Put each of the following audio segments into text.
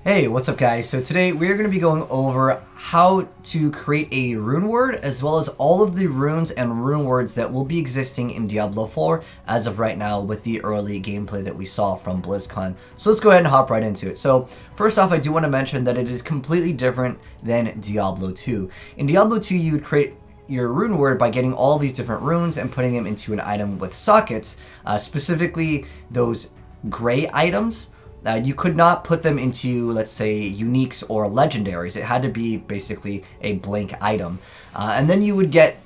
Hey, what's up guys? So today we're going to be going over how to create a rune word as well as all of the runes and rune words that will be existing in Diablo 4 as of right now with the early gameplay that we saw from BlizzCon. So let's go ahead and hop right into it. So first off, I do want to mention that it is completely different than Diablo 2. In Diablo 2, you would create your rune word by getting all these different runes and putting them into an item with sockets, specifically those gray items. You could not put them into, let's say, uniques or legendaries. It had to be basically a blank item. And then you would get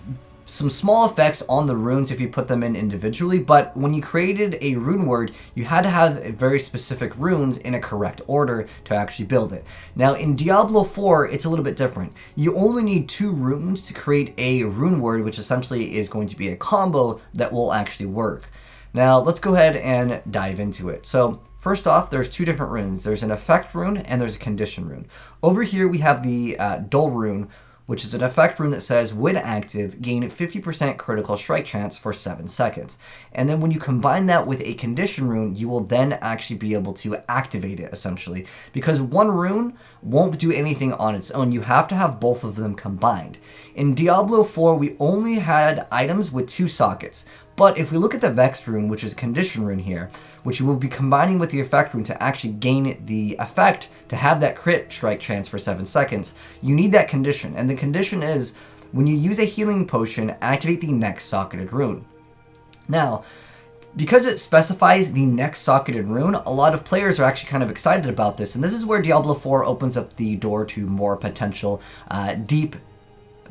some small effects on the runes if you put them in individually, but when you created a rune word, you had to have very specific runes in a correct order to actually build it. Now in Diablo 4, it's a little bit different. You only need 2 runes to create a rune word, which essentially is going to be a combo that will actually work. Now let's go ahead and dive into it. So first off, there's 2 different runes. There's an effect rune and there's a condition rune. Over here we have the dull rune, which is an effect rune that says, when active, gain 50% critical strike chance for 7 seconds. And then when you combine that with a condition rune, you will then actually be able to activate it, essentially. Because one rune won't do anything on its own. You have to have both of them combined. In Diablo 4, we only had items with 2 sockets. But if we look at the Vex rune, which is a condition rune here, which you will be combining with the effect rune to actually gain the effect to have that crit strike chance for 7 seconds, you need that condition. And the condition is, when you use a healing potion, activate the next socketed rune. Now, because it specifies the next socketed rune, a lot of players are actually kind of excited about this. And this is where Diablo 4 opens up the door to more potential deep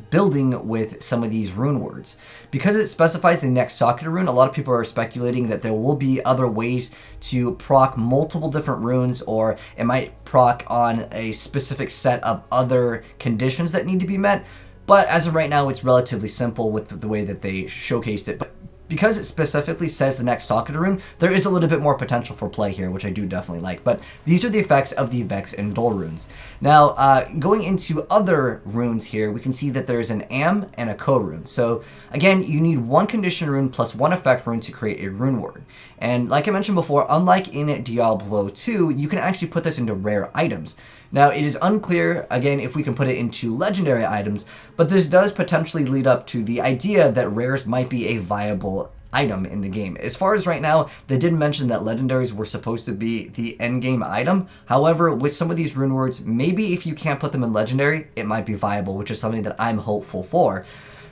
building with some of these rune words. Because it specifies the next socketed rune, a lot of people are speculating that there will be other ways to proc multiple different runes, or it might proc on a specific set of other conditions that need to be met. But as of right now, it's relatively simple with the way that they showcased it. But because it specifically says the next socketed rune, there is a little bit more potential for play here, which I do definitely like. But these are the effects of the Vex and Dull runes. Now, going into other runes here, we can see that there's an Am and a Ko rune. So again, you need 1 condition rune plus 1 effect rune to create a rune word. And like I mentioned before, unlike in Diablo 2, you can actually put this into rare items. Now, it is unclear, again, if we can put it into legendary items, but this does potentially lead up to the idea that rares might be a viable item in the game. As far as right now, they did mention that legendaries were supposed to be the endgame item. However, with some of these rune words, maybe if you can't put them in legendary, it might be viable, which is something that I'm hopeful for.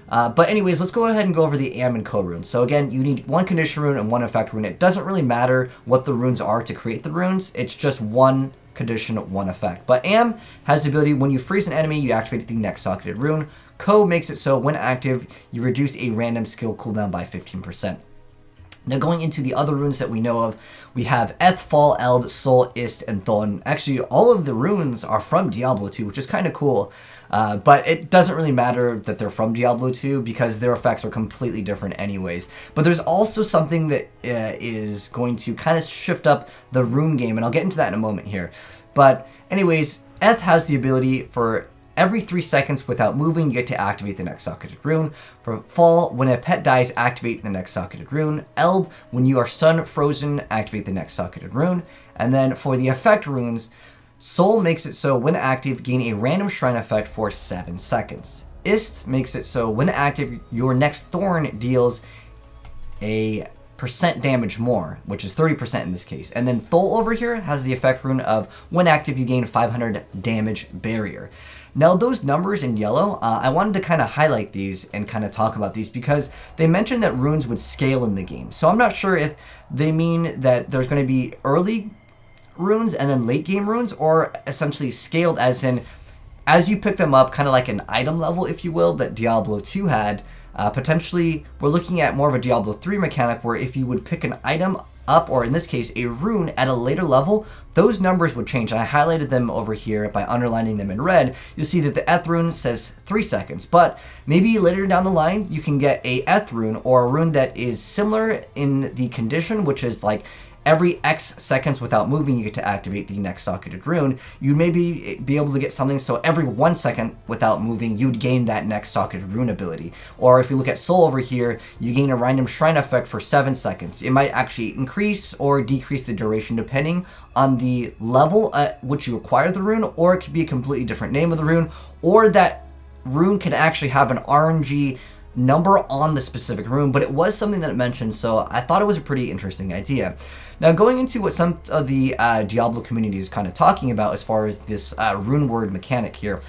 But anyways, let's go ahead and go over the Am and Ko runes. So again, you need 1 condition rune and 1 effect rune. It doesn't really matter what the runes are to create the runes. It's just 1 condition, 1 effect. But Am has the ability, when you freeze an enemy, you activate the next socketed rune. Ko makes it so when active, you reduce a random skill cooldown by 15%. Now going into the other runes that we know of, we have Eth, Fall, Eld, Sol, Ist, and Thon. Actually, all of the runes are from Diablo 2, which is kind of cool. But it doesn't really matter that they're from Diablo 2 because their effects are completely different anyways. But there's also something that is going to kind of shift up the rune game, and I'll get into that in a moment here. But anyways, Eth has the ability for every 3 seconds without moving, you get to activate the next socketed rune. For Fall, when a pet dies, activate the next socketed rune. Eld, when you are stunned, frozen, activate the next socketed rune. And then for the effect runes, Sol makes it so when active, gain a random shrine effect for 7 seconds. Ist makes it so when active, your next thorn deals a % damage more, which is 30% in this case. And then Thol over here has the effect rune of when active, you gain 500 damage barrier. Now those numbers in yellow, I wanted to kind of highlight these and kind of talk about these because they mentioned that runes would scale in the game. So I'm not sure if they mean that there's going to be early runes and then late game runes, or essentially scaled as in, as you pick them up, kind of like an item level, if you will, that Diablo 2 had. Potentially, we're looking at more of a Diablo 3 mechanic where if you would pick an item up, or in this case, a rune at a later level, those numbers would change. And I highlighted them over here by underlining them in red. You'll see that the Eth rune says 3 seconds, but maybe later down the line, you can get a Eth rune or a rune that is similar in the condition, which is like every X seconds without moving, you get to activate the next socketed rune. You'd maybe be able to get something so every 1 second without moving, you'd gain that next socketed rune ability. Or if you look at Soul over here, you gain a random shrine effect for 7 seconds. It might actually increase or decrease the duration depending on the level at which you acquire the rune, or it could be a completely different name of the rune, or that rune can actually have an RNG number on the specific rune, but it was something that it mentioned, so I thought it was a pretty interesting idea. Now, going into what some of the Diablo community is kind of talking about as far as this RuneWord mechanic here,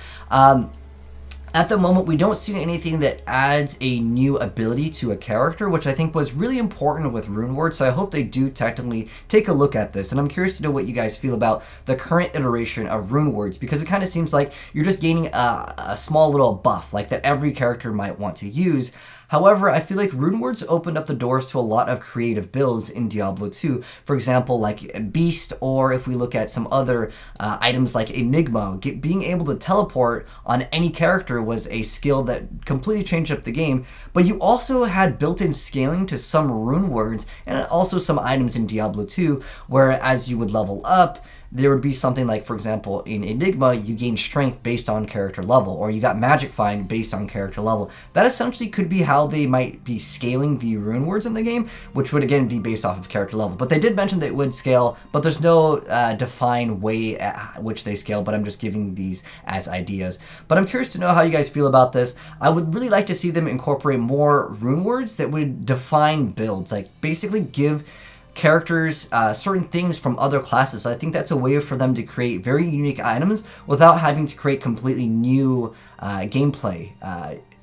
at the moment, we don't see anything that adds a new ability to a character, which I think was really important with RuneWords, so I hope they do technically take a look at this. And I'm curious to know what you guys feel about the current iteration of RuneWords, because it kind of seems like you're just gaining a small little buff, like that every character might want to use. However, I feel like RuneWords opened up the doors to a lot of creative builds in Diablo 2. For example, like Beast, or if we look at some other items like Enigma, being able to teleport on any character was a skill that completely changed up the game. But you also had built-in scaling to some RuneWords and also some items in Diablo 2, where as you would level up, there would be something like, for example, in Enigma, you gain strength based on character level, or you got magic find based on character level. That essentially could be how they might be scaling the RuneWords in the game, which would again be based off of character level. But they did mention that it would scale, but there's no defined way at which they scale, but I'm just giving these as ideas. But I'm curious to know how you guys feel about this. I would really like to see them incorporate more RuneWords that would define builds, like basically give characters certain things from other classes. I think that's a way for them to create very unique items without having to create completely new gameplay.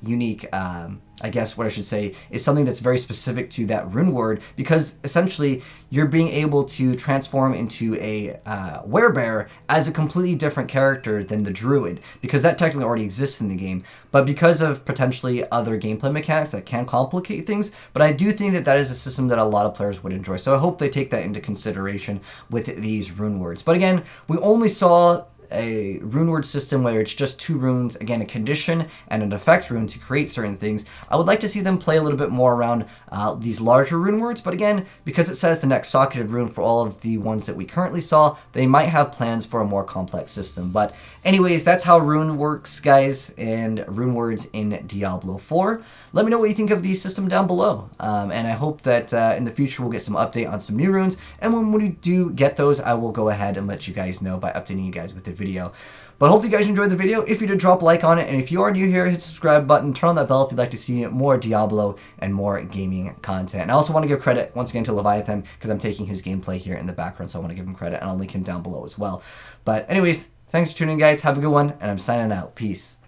Unique, I guess what I should say, is something that's very specific to that RuneWord, because essentially you're being able to transform into a werebear as a completely different character than the druid, because that technically already exists in the game, but because of potentially other gameplay mechanics that can complicate things. But I do think that that is a system that a lot of players would enjoy, so I hope they take that into consideration with these RuneWords. But again, we only saw a RuneWord system where it's just 2 runes, again a condition and an effect rune to create certain things. I would like to see them play a little bit more around these larger RuneWords, but again, because it says the next socketed rune for all of the ones that we currently saw, they might have plans for a more complex system. But anyways, that's how Rune works, guys, and RuneWords in Diablo 4. Let me know what you think of the system down below, and I hope that in the future we'll get some update on some new runes, and when we do get those, I will go ahead and let you guys know by updating you guys with the video. But hopefully you guys enjoyed the video. If you did, drop a like on it, and if you are new here, hit the subscribe button, turn on that bell if you'd like to see more Diablo and more gaming content. And I also want to give credit once again to Leviathan, because I'm taking his gameplay here in the background, so I want to give him credit, and I'll link him down below as well. But anyways, thanks for tuning in, guys. Have a good one, and I'm signing out. Peace.